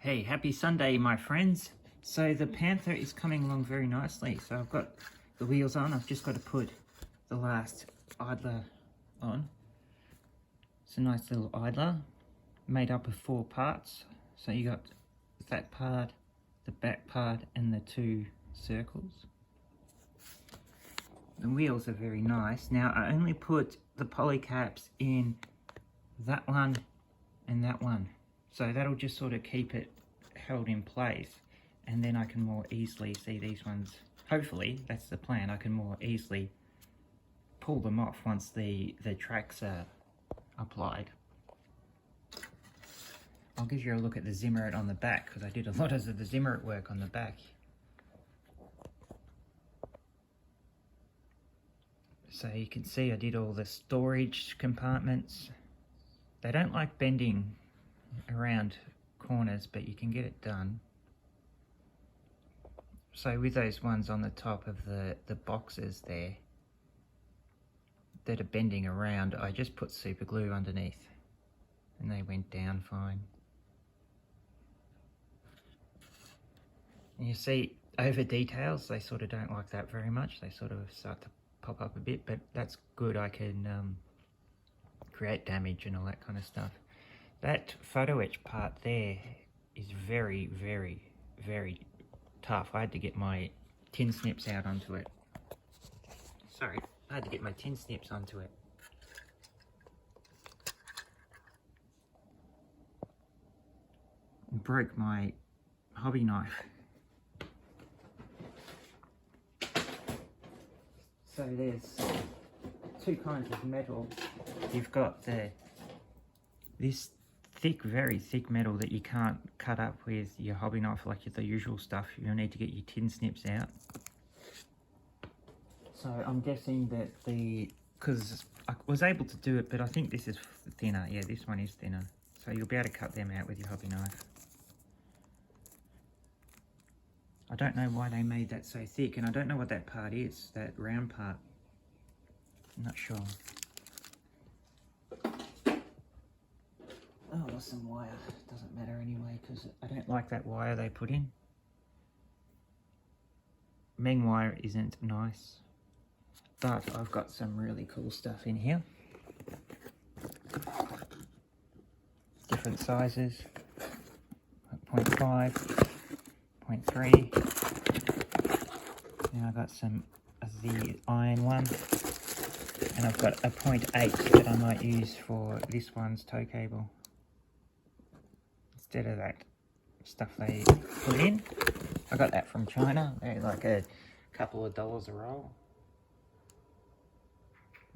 Hey, happy Sunday, my friends. So the Panther is coming along very nicely. So I've got the wheels on. I've just got to put the last idler on. It's a nice little idler made up of 4 parts. So you got that part, the back part, and the 2 circles. The wheels are very nice. Now I only put the poly caps in that one and that one. So that'll just sort of keep it held in place, and then I can more easily see these ones. Hopefully, that's the plan. I can more easily pull them off once the tracks are applied. I'll give you a look at the Zimmerit on the back, because I did a lot of the Zimmerit work on the back. So you can see I did all the storage compartments. They don't like bending around corners, but you can get it done. So with those ones on the top of the boxes there that are bending around, I just put super glue underneath and they went down fine. And you see over details, they sort of don't like that very much. They sort of start to pop up a bit, but that's good. I can create damage and all that kind of stuff. That photo etch part there is very, very, very tough. I had to get my tin snips out onto it. Sorry, I had to get my tin snips onto it. Broke my hobby knife. So there's 2 kinds of metal. You've got this thick, very thick metal that you can't cut up with your hobby knife like the usual stuff. You'll need to get your tin snips out. So I'm guessing that because I was able to do it, but I think this is thinner. Yeah, this one is thinner. So you'll be able to cut them out with your hobby knife. I don't know why they made that so thick, and I don't know what that part is, that round part. I'm not sure. Oh, I lost some wire. Doesn't matter anyway, because I don't like that wire they put in. Meng wire isn't nice, but I've got some really cool stuff in here. Different sizes, 0.5, 0.3. Then I've got some of the iron one, and I've got a 0.8 that I might use for this one's tow cable. Instead of that stuff they put in. I got that from China. They're like a couple of dollars a roll.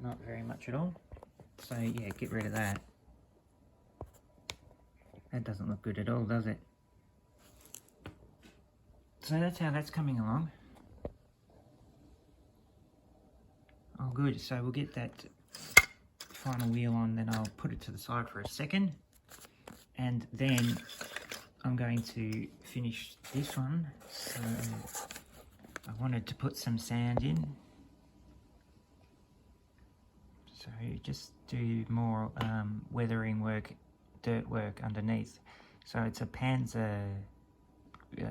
Not very much at all. So yeah, get rid of that. That doesn't look good at all, does it? So that's how that's coming along. Oh good, so we'll get that final wheel on, then I'll put it to the side for a second. And then I'm going to finish this one. So I wanted to put some sand in. So just do more weathering work, dirt work underneath. So it's a Panzer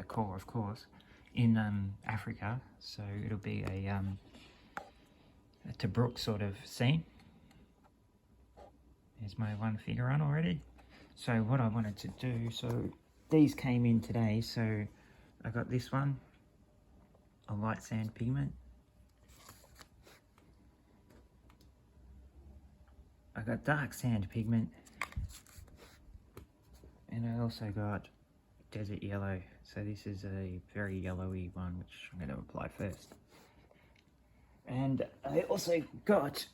core, of course, in Africa. So it'll be a Tobruk sort of scene. There's my one figure on already. So what I wanted to do, so these came in today, so I got this one, a light sand pigment. I got dark sand pigment, and I also got desert yellow. So this is a very yellowy one, which I'm going to apply first. And I also got,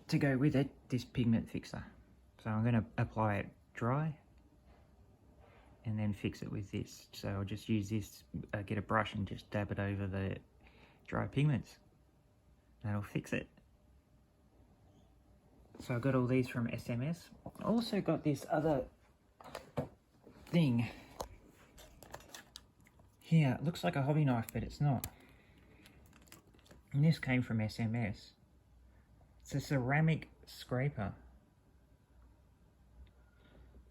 to go with it, this pigment fixer. So I'm going to apply it dry and then fix it with this. So I'll just use this, get a brush and just dab it over the dry pigments. That'll fix it. So I got all these from SMS. I also got this other thing here. It looks like a hobby knife, but it's not. And this came from SMS. It's a ceramic scraper.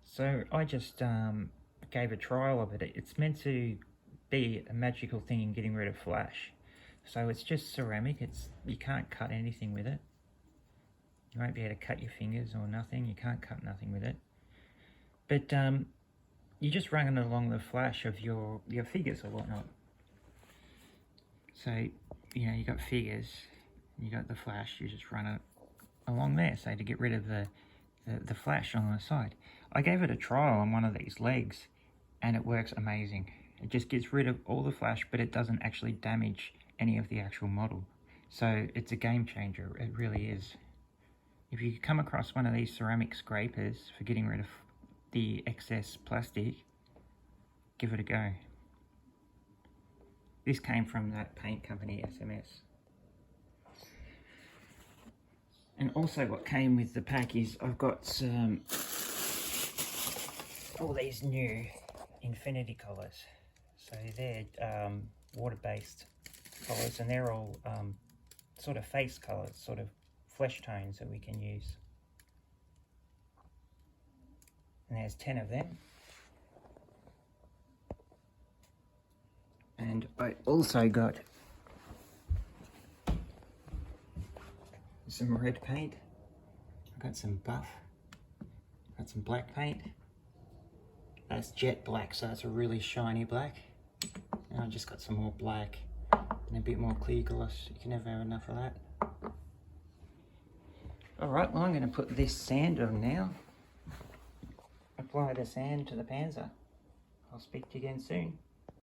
So I just gave a trial of it. It's meant to be a magical thing in getting rid of flash. So it's just ceramic. You can't cut anything with it. You won't be able to cut your fingers or nothing. You can't cut nothing with it. But you just run it along the flash of your figures or whatnot. So, you know, you got figures, you got the flash, you just run it along there, so to get rid of the flash on the side. I gave it a trial on one of these legs, and it works amazing. It just gets rid of all the flash, but it doesn't actually damage any of the actual model. So it's a game changer, it really is. If you come across one of these ceramic scrapers for getting rid of the excess plastic, give it a go. This came from that paint company, SMS. And also what came with the pack is I've got all these new Infinity colours. So they're water-based colours, and they're all sort of face colours, sort of flesh tones that we can use. And there's 10 of them. And I also got some red paint. I got some buff. Got some black paint. That's jet black, so it's a really shiny black. And I just got some more black and a bit more clear gloss. You can never have enough of that. Alright, well I'm going to put this sand on now. Apply the sand to the Panzer. I'll speak to you again soon.